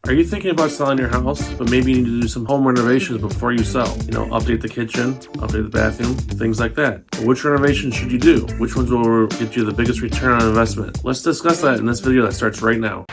Are you thinking about selling your house, but maybe you need to do some home renovations before you sell? Update the kitchen, update the bathroom, things like that. But which renovations should you do? Which ones will get you the biggest return on investment? Let's discuss that in this video that starts right now.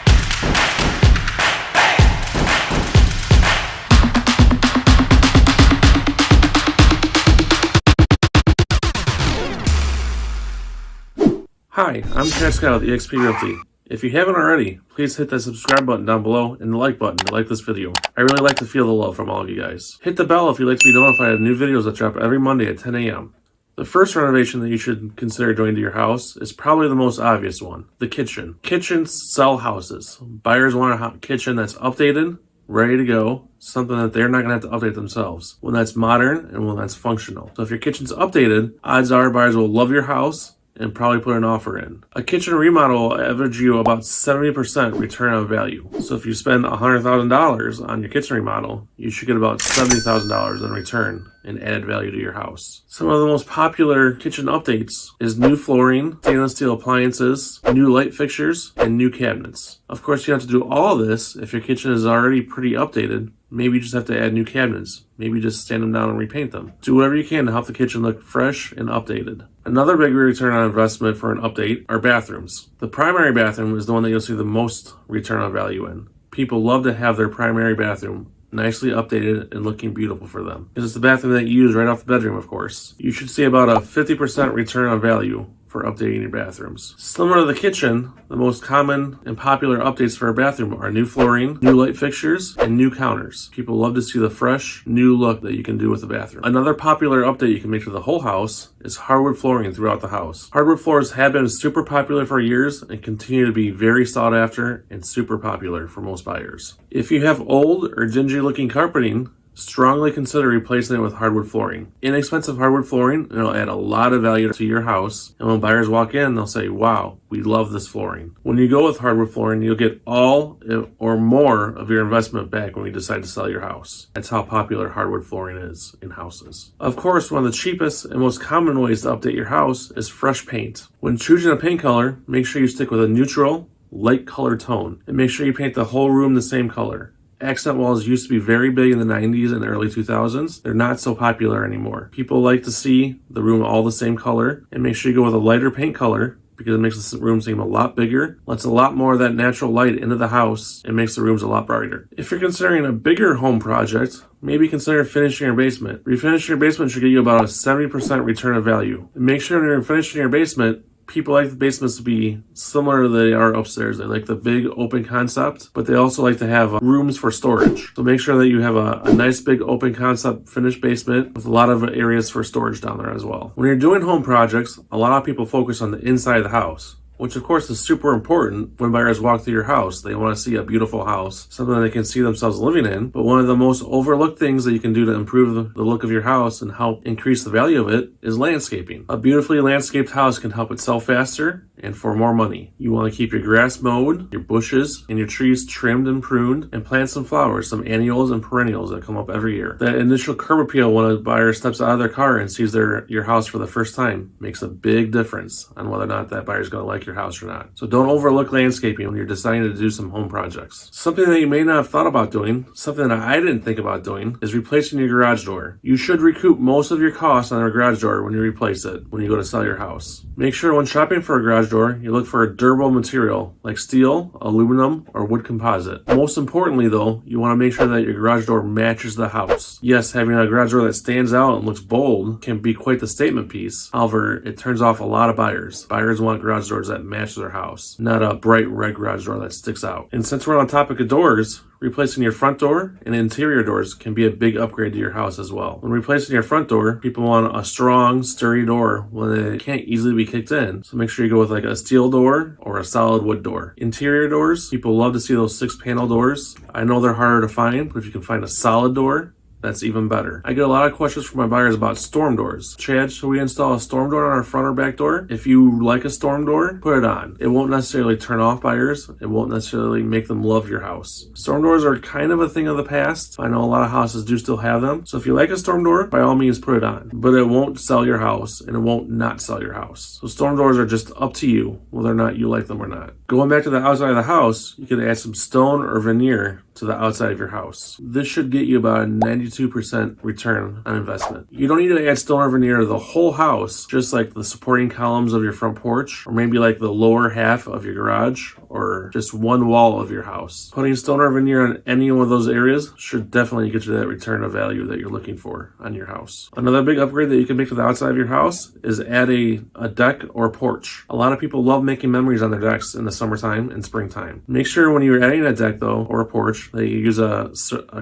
Hi, I'm Chad Scott with eXp Realty. If you haven't already, please hit that subscribe button down below and the like button to like this video. I really like to feel the love from all of you guys. Hit the bell if you'd like to be notified of new videos that drop every Monday at 10 a.m. The first renovation that you should consider doing to your house is probably the most obvious one, the kitchen. Kitchens sell houses. Buyers want a kitchen that's updated, ready to go, something that they're not going to have to update themselves. One that's modern and one that's functional. So if your kitchen's updated, odds are buyers will love your house and probably put an offer in. A kitchen remodel will average you about 70% return on value. So if you spend $100,000 on your kitchen remodel, you should get about $70,000 in return and added value to your house. Some of the most popular kitchen updates is new flooring, stainless steel appliances, new light fixtures, and new cabinets. Of course, you have to do all of this if your kitchen is already pretty updated. Maybe you just have to add new cabinets. Maybe just stand them down and repaint them. Do whatever you can to help the kitchen look fresh and updated. Another big return on investment for an update are bathrooms. The primary bathroom is the one that you'll see the most return on value in. People love to have their primary bathroom nicely updated and looking beautiful for them. Because it's the bathroom that you use right off the bedroom, of course. You should see about a 50% return on value for updating your bathrooms. Similar to the kitchen, the most common and popular updates for a bathroom are new flooring, new light fixtures, and new counters. People love to see the fresh, new look that you can do with the bathroom. Another popular update you can make to the whole house is hardwood flooring throughout the house. Hardwood floors have been super popular for years and continue to be very sought after and super popular for most buyers. If you have old or dingy looking carpeting, strongly consider replacing it with hardwood flooring. Inexpensive hardwood flooring, it'll add a lot of value to your house. And when buyers walk in, they'll say, wow, we love this flooring. When you go with hardwood flooring, you'll get all or more of your investment back when you decide to sell your house. That's how popular hardwood flooring is in houses. Of course, one of the cheapest and most common ways to update your house is fresh paint. When choosing a paint color, make sure you stick with a neutral, light color tone. And make sure you paint the whole room the same color. Accent walls used to be very big in the 90s and early 2000s. They're not so popular anymore. People like to see the room all the same color, and make sure you go with a lighter paint color because it makes the room seem a lot bigger, lets a lot more of that natural light into the house, and makes the rooms a lot brighter. If you're considering a bigger home project, maybe consider finishing your basement. Refinishing your basement should get you about a 70% return of value. And make sure when you're finishing your basement, people like the basements to be similar to they are upstairs. They like the big open concept, but they also like to have rooms for storage. So make sure that you have a nice big open concept finished basement with a lot of areas for storage down there as well. When you're doing home projects, a lot of people focus on the inside of the house, which of course is super important when buyers walk through your house. They want to see a beautiful house, something they can see themselves living in. But one of the most overlooked things that you can do to improve the look of your house and help increase the value of it is landscaping. A beautifully landscaped house can help it sell faster and for more money. You want to keep your grass mowed, your bushes, and your trees trimmed and pruned, and plant some flowers, some annuals and perennials that come up every year. That initial curb appeal when a buyer steps out of their car and sees your house for the first time makes a big difference on whether or not that buyer is going to like your house or not. So don't overlook landscaping when you're deciding to do some home projects. Something that you may not have thought about doing, something that I didn't think about doing, is replacing your garage door. You should recoup most of your costs on a garage door when you replace it, when you go to sell your house. Make sure when shopping for a garage door, you look for a durable material like steel, aluminum, or wood composite. Most importantly though, you want to make sure that your garage door matches the house. Yes, having a garage door that stands out and looks bold can be quite the statement piece. However, it turns off a lot of buyers. Buyers want garage doors that match their house, not a bright red garage door that sticks out. And since we're on the topic of doors, replacing your front door and interior doors can be a big upgrade to your house as well. When replacing your front door, people want a strong, sturdy door when it can't easily be kicked in. So make sure you go with like a steel door or a solid wood door. Interior doors, people love to see those 6-panel doors. I know they're harder to find, but if you can find a solid door that's even better. I get a lot of questions from my buyers about storm doors. Chad, should we install a storm door on our front or back door? If you like a storm door, put it on. It won't necessarily turn off buyers. It won't necessarily make them love your house. Storm doors are kind of a thing of the past. I know a lot of houses do still have them. So if you like a storm door, by all means put it on. But it won't sell your house, and it won't not sell your house. So storm doors are just up to you, whether or not you like them or not. Going back to the outside of the house, you can add some stone or veneer to the outside of your house. This should get you about a 92% return on investment. You don't need to add stone or veneer to the whole house, just like the supporting columns of your front porch, or maybe like the lower half of your garage, or just one wall of your house. Putting stone or veneer on any one of those areas should definitely get you that return of value that you're looking for on your house. Another big upgrade that you can make to the outside of your house is add a deck or porch. A lot of people love making memories on their decks in the summertime and springtime. Make sure when you're adding a deck though, or a porch, that you use a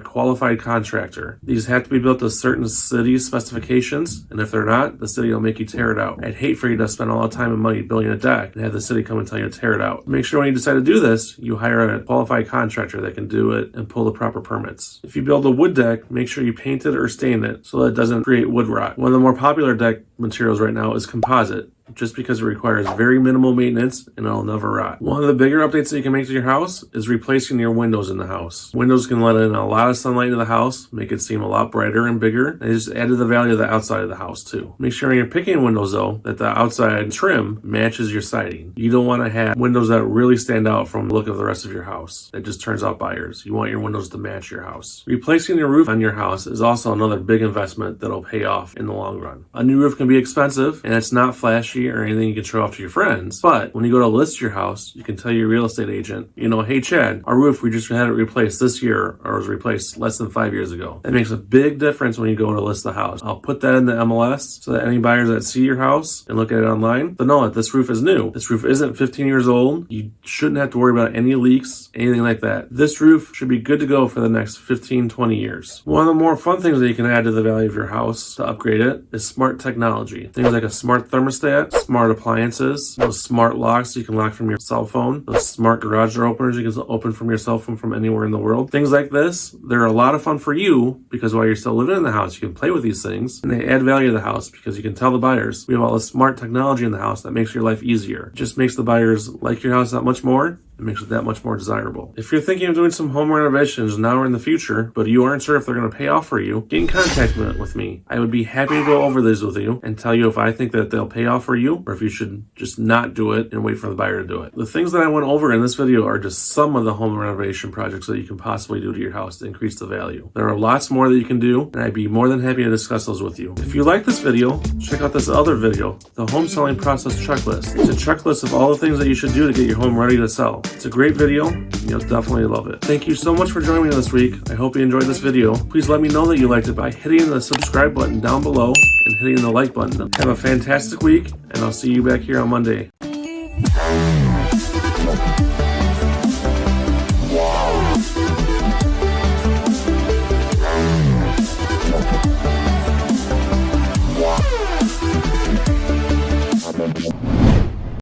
qualified contractor. These have to be built to certain city specifications, and if they're not, the city will make you tear it out. I'd hate for you to spend all the time and money building a deck and have the city come and tell you to tear it out. Make sure when you decide to do this, you hire a qualified contractor that can do it and pull the proper permits. If you build a wood deck, make sure you paint it or stain it so that it doesn't create wood rot. One of the more popular deck materials right now is composite, just because it requires very minimal maintenance and it'll never rot. One of the bigger updates that you can make to your house is replacing your windows in the house. Windows can let in a lot of sunlight into the house, make it seem a lot brighter and bigger, and just add to the value of the outside of the house too. Make sure when you're picking windows though, that the outside trim matches your siding. You don't want to have windows that really stand out from the look of the rest of your house. It just turns out buyers. You want your windows to match your house. Replacing your roof on your house is also another big investment that'll pay off in the long run. A new roof can be expensive, and it's not flashy or anything you can show off to your friends, but when you go to list your house, you can tell your real estate agent, hey Chad, our roof, we just had it replaced this year, or was replaced less than 5 years ago. That makes a big difference when you go to list the house. I'll put that in the MLS so that any buyers that see your house and look at it online, they'll know that this roof is new. This roof isn't 15 years old. You shouldn't have to worry about any leaks, anything like that. This roof should be good to go for the next 15, 20 years. One of the more fun things that you can add to the value of your house to upgrade it is smart technology. Things like a smart thermostat, smart appliances, those smart locks you can lock from your cell phone, those smart garage door openers you can open from your cell phone from anywhere in the world. Things like this, they're a lot of fun for you because while you're still living in the house, you can play with these things, and they add value to the house because you can tell the buyers, we have all this smart technology in the house that makes your life easier. It just makes the buyers like your house that much more. It makes it that much more desirable. If you're thinking of doing some home renovations now or in the future, but you aren't sure if they're going to pay off for you, get in contact with me. I would be happy to go over these with you and tell you if I think that they'll pay off for you or if you should just not do it and wait for the buyer to do it. The things that I went over in this video are just some of the home renovation projects that you can possibly do to your house to increase the value. There are lots more that you can do, and I'd be more than happy to discuss those with you. If you like this video, check out this other video, the home selling process checklist. It's a checklist of all the things that you should do to get your home ready to sell. It's a great video. You'll definitely love it. Thank you so much for joining me this week. I hope you enjoyed this video. Please let me know that you liked it by hitting the subscribe button down below and hitting the like button. Have a fantastic week, and I'll see you back here on Monday.